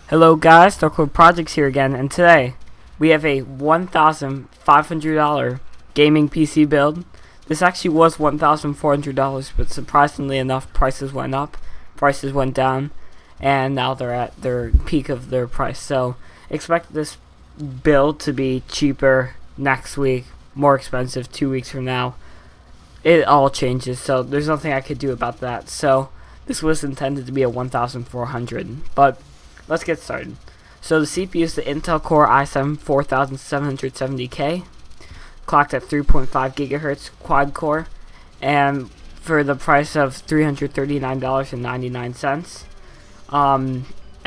Hello guys, Darkwood Projects here again, and today we have a $1,500 gaming PC build. This actually was $1,400, but surprisingly enough, prices went up, prices went down, and now they're at their peak of their price. So expect this build to be cheaper next week, more expensive 2 weeks from now. It all changes, so there's nothing I could do about that. So this was intended to be a 1,400, but let's get started. So the CPU is the Intel Core i7 4770K, clocked at 3.5 gigahertz quad core, and for the price of $339.99. I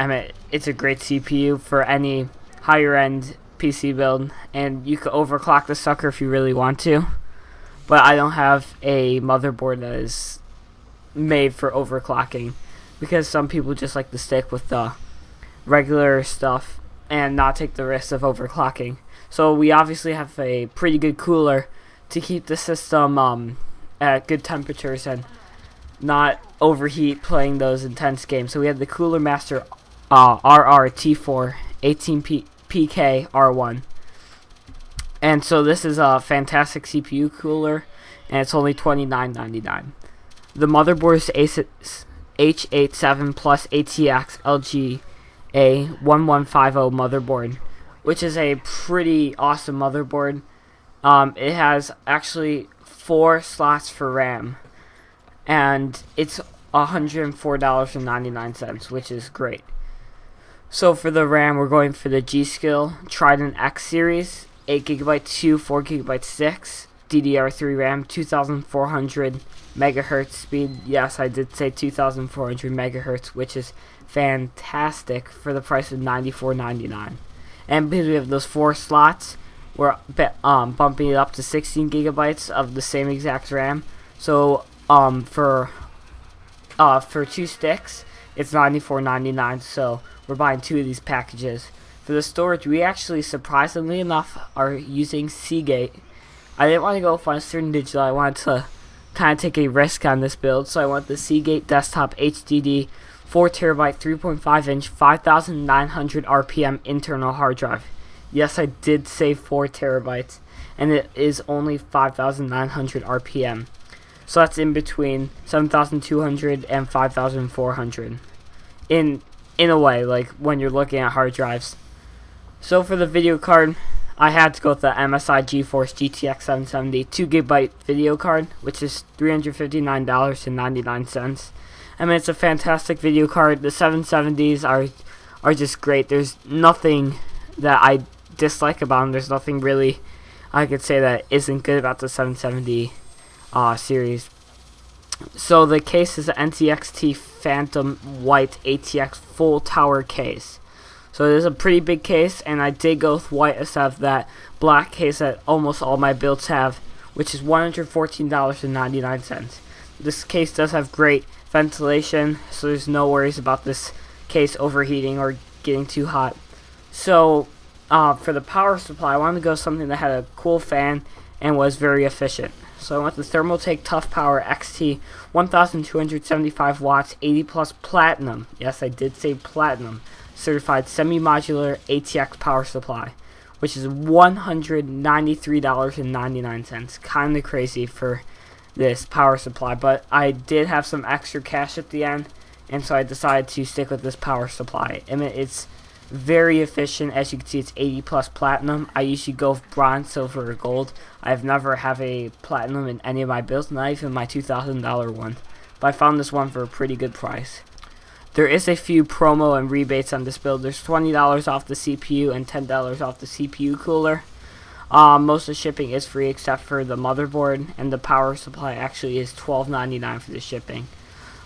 mean, it's a great CPU for any higher end PC build, and you could overclock the sucker if you really want to. But I don't have a motherboard that is made for overclocking, because some people just like to stick with the regular stuff and not take the risk of overclocking. So we obviously have a pretty good cooler to keep the system at good temperatures and not overheat playing those intense games. So we have the Cooler Master RRT4 18PK R1. And so this is a fantastic CPU cooler, and it's only $29.99. The motherboard is Asus H87 Plus ATX LG A1150 motherboard, which is a pretty awesome motherboard. It has actually 4 slots for RAM, and it's $104.99, which is great. So for the RAM, we're going for the G-Skill Trident X series, 8GB 2, 4GB 6, DDR3 RAM, 2400 megahertz speed. Yes, I did say 2400 megahertz, which is fantastic for the price of $94.99. And because we have those 4 slots, we're bumping it up to 16 gigabytes of the same exact RAM. So for 2 sticks, it's $94.99. So we're buying 2 of these packages. For the storage, we actually, surprisingly enough, are using Seagate. I didn't want to go with Western Digital. I wanted to kind of take a risk on this build, so I went the Seagate Desktop HDD 4TB 3.5 inch 5900 RPM internal hard drive. Yes, I did say 4 terabytes, and it is only 5900 RPM. So that's in between 7200 and 5400 in a way, like when you're looking at hard drives. So for the video card, I had to go with the MSI GeForce GTX 770 2GB video card, which is $359.99. I mean, it's a fantastic video card. The 770s are just great. There's nothing that I dislike about them. There's nothing really I could say that isn't good about the 770 series. So the case is an NTXT Phantom White ATX full tower case. So it is a pretty big case, and I did go with white instead of that black case that almost all my builds have, which is $114.99. This case does have great ventilation, so there's no worries about this case overheating or getting too hot. So for the power supply, I wanted to go something that had a cool fan and was very efficient. So I went the Thermaltake Tough Power XT 1275 watts 80 plus platinum. Yes, I did say platinum. Certified semi-modular ATX power supply, which is $193.99. Kind of crazy for this power supply, but I did have some extra cash at the end, and so I decided to stick with this power supply. I mean, it's very efficient. As you can see, it's 80 plus platinum. I usually go with bronze, silver, or gold. I've never have a platinum in any of my builds, not even my $2,000 one, but I found this one for a pretty good price. There is a few promo and rebates on this build. There's $20 off the CPU and $10 off the CPU cooler. Most of the shipping is free except for the motherboard, and the power supply actually is $12.99 for the shipping,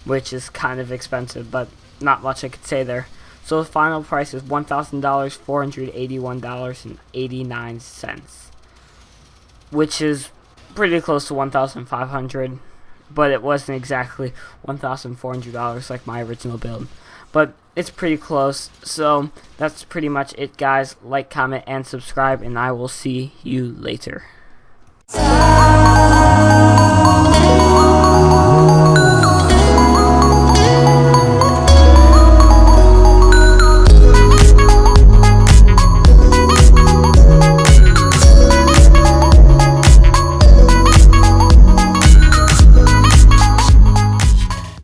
which is kind of expensive, but not much I could say there. So the final price is $1,000, $481.89, which is pretty close to $1,500. But it wasn't exactly $1,400 like my original build. But it's pretty close. So that's pretty much it, guys. Like, comment, and subscribe, and I will see you later.